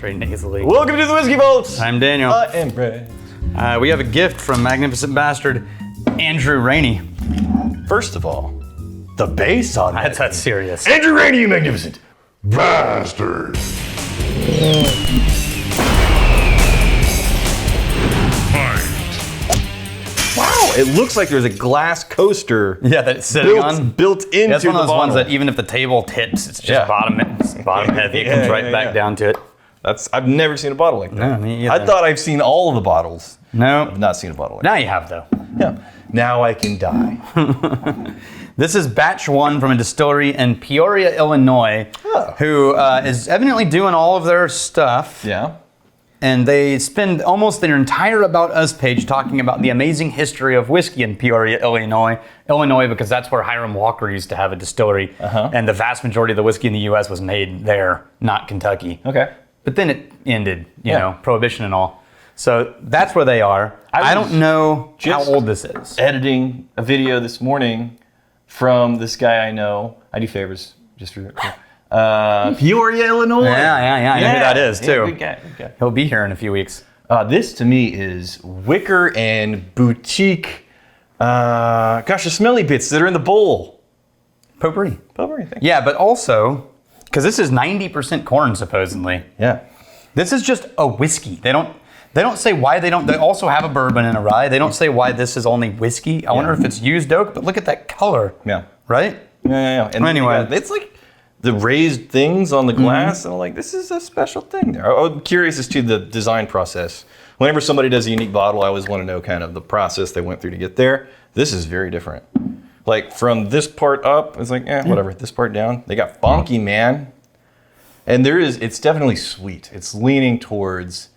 very nasally. Welcome to the Whiskey Vault. I'm Daniel. I am Brad. We have a gift from Magnificent Bastard, Andrew Reny. First of all, the bass on that. That's serious. Andrew Reny, you magnificent bastard. Wow, it looks like there's a glass coaster. Yeah, that it's sitting on. Built into That's one of the those ones bottle. that even if the table tips, it's just Yeah. bottom heavy. It comes right back down to it. I've never seen a bottle like that. No, me either. I thought I've seen all of the bottles. No. I've not seen a bottle like Now you have, though. that. Yeah. Now I can die. This is batch one from a distillery in Peoria, Illinois, Oh. who is evidently doing all of their stuff. Yeah. And they spend almost their entire About Us page talking about the amazing history of whiskey in Peoria, Illinois. Illinois, because that's where Hiram Walker used to have a distillery. And the vast majority of the whiskey in the U.S. was made there, not Kentucky. Okay. But then it ended, you know, Prohibition and all. So that's where they are. I don't know how old this is. Editing a video this morning from this guy I know. I do favors just for Peoria, Illinois. Yeah. I know who that is, too. Good guy. He'll be here in a few weeks. This to me is wicker and boutique. Gosh, the smelly bits that are in the bowl. Potpourri. Potpourri, I think. Yeah, but also, because this is 90% corn, supposedly. Yeah. This is just a whiskey. They don't say why they don't. They also have a bourbon and a rye. They don't say why this is only whiskey. I wonder if it's used oak, but look at that color. Yeah. Right? Yeah. And anyway. it's like the raised things on the glass, and I'm like, this is a special thing there. I'm curious as to the design process. Whenever somebody does a unique bottle, I always want to know kind of the process they went through to get there. This is very different. Like from this part up, it's like, whatever. This part down, they got funky, man. And it's definitely sweet. It's leaning towards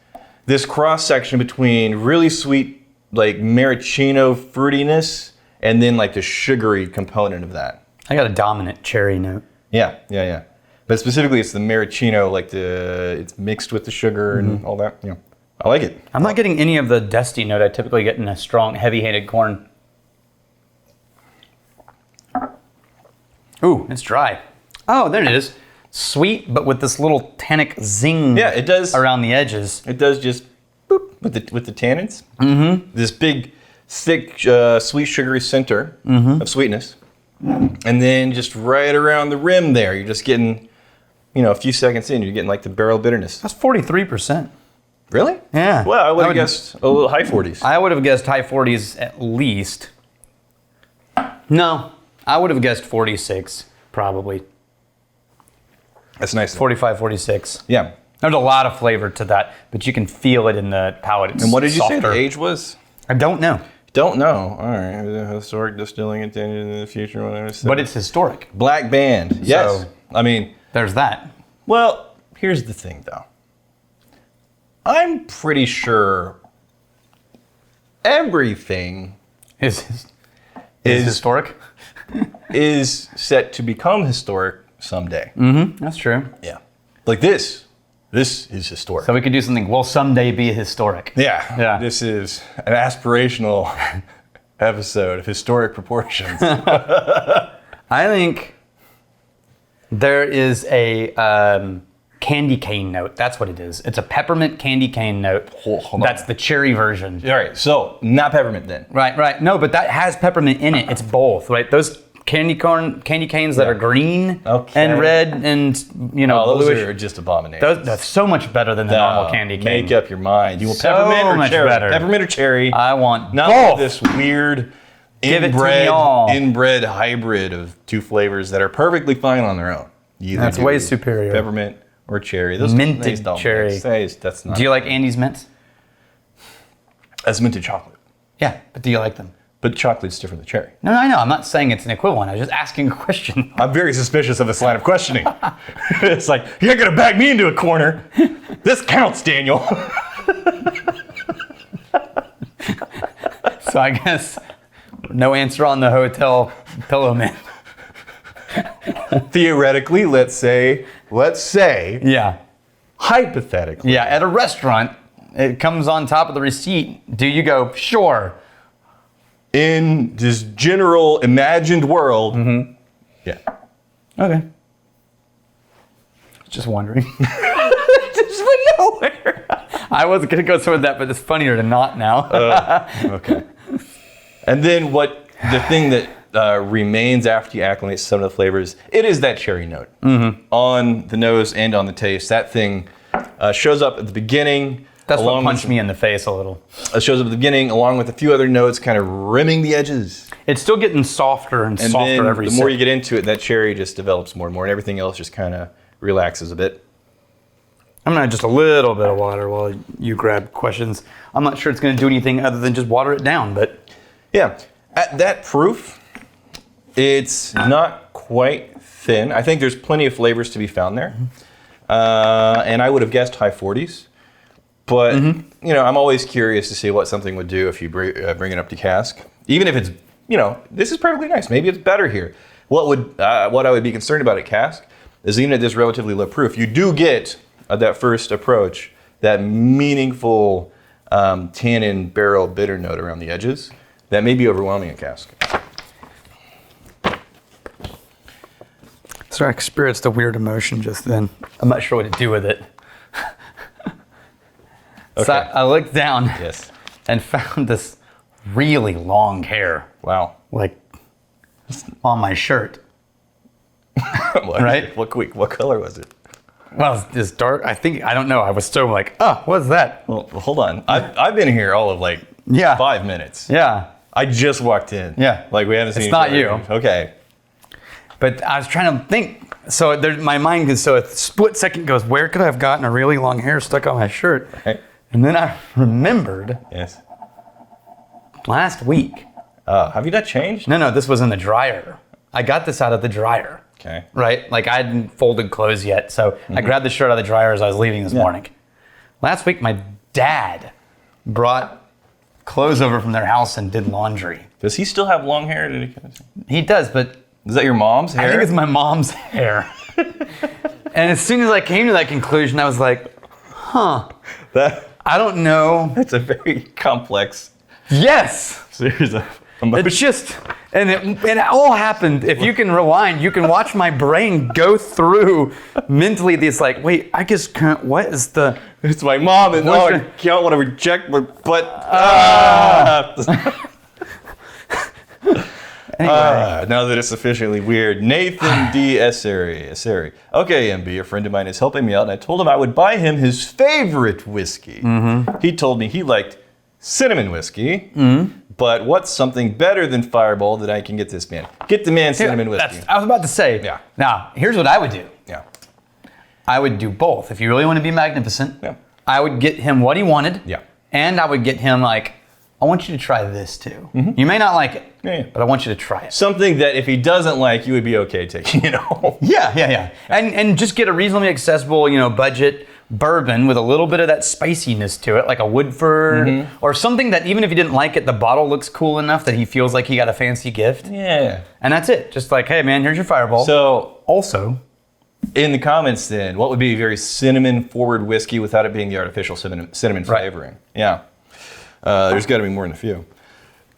this cross section between really sweet, like maraschino fruitiness, and then like the sugary component of that. I got a dominant cherry note. Yeah. But specifically, it's the maraschino, like it's mixed with the sugar and all that. Yeah, I like it. I'm not getting any of the dusty note I typically get in a strong, heavy-handed corn. Ooh, it's dry. Oh, there it is. Sweet, but with this little tannic zing. Yeah, it does around the edges. It does just boop with the tannins. Mm-hmm. This big, thick, sweet, sugary center of sweetness, and then just right around the rim there, you're just getting, a few seconds in, you're getting like the barrel bitterness. That's 43%. Really? Yeah. Well, I would have guessed a little high 40s. I would have guessed high 40s at least. No, I would have guessed 46 probably. That's nice. 45, 46. Yeah. There's a lot of flavor to that, but you can feel it in the palate. It's and what did you say softer. the age was? I don't know. Don't know. All right. Historic distilling intended in the future. Whatever. But it's historic. BlackBand. Yes. So, I mean, there's that. Well, here's the thing, though. I'm pretty sure everything Is historic. is set to become historic someday. That's true. Yeah. Like this. This is historic. So we could do something, will someday be historic. Yeah. This is an aspirational episode of historic proportions. I think there is a candy cane note. That's what it is. It's a peppermint candy cane note. Hold on. That's the cherry version. All right. So, not peppermint then. Right. No, but that has peppermint in it. It's both, right? Those candy canes that are green and red and those bluish. are just abominations. That's so much better than the normal candy cane. Make up your mind. You want So peppermint or much cherry? better. Peppermint or cherry? I want Not both. this weird Give it to me all. inbred hybrid of two flavors that are perfectly fine on their own. You either That's do way superior. Peppermint or cherry. Those Minted don't cherry. mix. That's not. Do you like Andy's mints? That's minted chocolate, Yeah, but do you like them? but chocolate's different than cherry. No, I know. I'm not saying it's an equivalent. I was just asking a question. I'm very suspicious of this line of questioning. It's like, you're not gonna back me into a corner. This counts, Daniel. So I guess no answer on the hotel pillow mint. Theoretically, let's say, Yeah. hypothetically. Yeah, at a restaurant, it comes on top of the receipt. Do you go, sure? In this general imagined world, yeah. Okay. Just wondering. just went nowhere. I wasn't going to go with that, but it's funnier to not now. Okay. And then the thing that remains after you acclimate to some of the flavors, it is that cherry note. On the nose and on the taste. That thing shows up at the beginning. That's what punched me in the face a little. It shows up at the beginning along with a few other notes kind of rimming the edges. It's still getting softer and softer then every the more you get into it, that cherry just develops more and more, and everything else just kind of relaxes a bit. I'm going to just a little bit of water while you grab questions. I'm not sure it's going to do anything other than just water it down, but... Yeah, at that proof, it's not quite thin. I think there's plenty of flavors to be found there. And I would have guessed high 40s. But, you know, I'm always curious to see what something would do if you bring it up to cask. Even if it's, you know, this is perfectly nice. Maybe it's better here. What I would be concerned about at cask is even at this relatively low proof, you do get, at that first approach, that meaningful tannin barrel bitter note around the edges that may be overwhelming at cask. So I experienced a weird emotion just then. I'm not sure what to do with it. Okay. So I looked down and found this really long hair. Wow. Like on my shirt. Right? What color was it? Well, it's dark. I don't know. I was so like, oh, what's that? Well, hold on. I've been here all of like 5 minutes. Yeah. I just walked in. Yeah. Like we haven't seen It's not you. Okay. But I was trying to think. So my mind goes, so a split second goes, where could I have gotten a really long hair stuck on my shirt? Right. And then I remembered last week. Have you not changed? No, this was in the dryer. I got this out of the dryer. Okay. Right? Like I hadn't folded clothes yet. So I grabbed the shirt out of the dryer as I was leaving this morning. Last week, my dad brought clothes over from their house and did laundry. Does he still have long hair? He does, but... Is that your mom's hair? I think it's my mom's hair. And as soon as I came to that conclusion, I was like, huh. I don't know. That's a very complex series of emotions. It's just, and it all happened. If you can rewind, you can watch my brain go through mentally this like, wait, I just can't, what is the... It's my mom and I don't want to reject my butt. Anyway. Now that it's sufficiently weird, Nathan D. Esseri. Okay, MB, a friend of mine is helping me out, and I told him I would buy him his favorite whiskey. He told me he liked cinnamon whiskey, but what's something better than Fireball that I can get this man? Get the man cinnamon whiskey. I was about to say. Yeah. Now, here's what I would do. Yeah. I would do both. If you really want to be magnificent, I would get him what he wanted, and I would get him like, I want you to try this too. You may not like it, but I want you to try it. Something that if he doesn't like, you would be okay taking it home. Yeah. And just get a reasonably accessible, budget bourbon with a little bit of that spiciness to it, like a Woodford or something that even if he didn't like it, the bottle looks cool enough that he feels like he got a fancy gift. Yeah. And that's it. Just like, hey man, here's your Fireball. So also, in the comments then, what would be a very cinnamon forward whiskey without it being the artificial cinnamon flavoring? Yeah. There's got to be more than a few.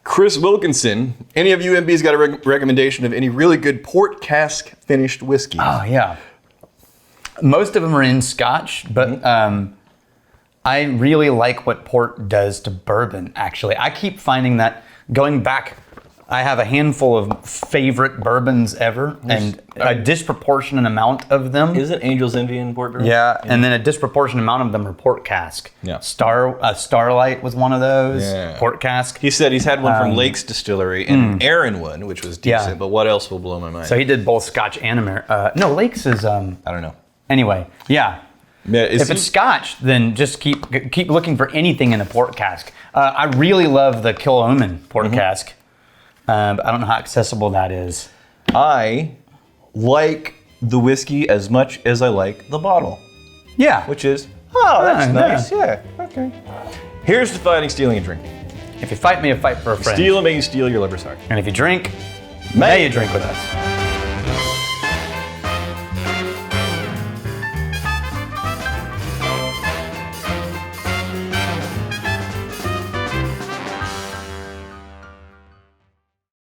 Chris Wilkinson, any of you MBs got a recommendation of any really good port cask finished whiskey? Oh yeah. Most of them are in Scotch, but I really like what port does to bourbon, actually. I keep finding that going back, I have a handful of favorite bourbons ever, and a disproportionate amount of them. Is it Angel's Envy in port bourbon? Yeah, and then a disproportionate amount of them are port cask. Yeah. Starlight was one of those, port cask. He said he's had one from Lake's Distillery and an Aaron one, which was decent, but what else will blow my mind? So he did both Scotch and no, Lake's is... I don't know. Anyway, yeah. If it's Scotch, then just keep looking for anything in a port cask. I really love the Kilchoman port cask. But I don't know how accessible that is. I like the whiskey as much as I like the bottle. Yeah. Which is, that's nice. Yeah. Okay. Here's to fighting, stealing, and drinking. If you fight me, I fight for a friend. Steal, may you steal your liver's heart. And if you drink, may you drink with us.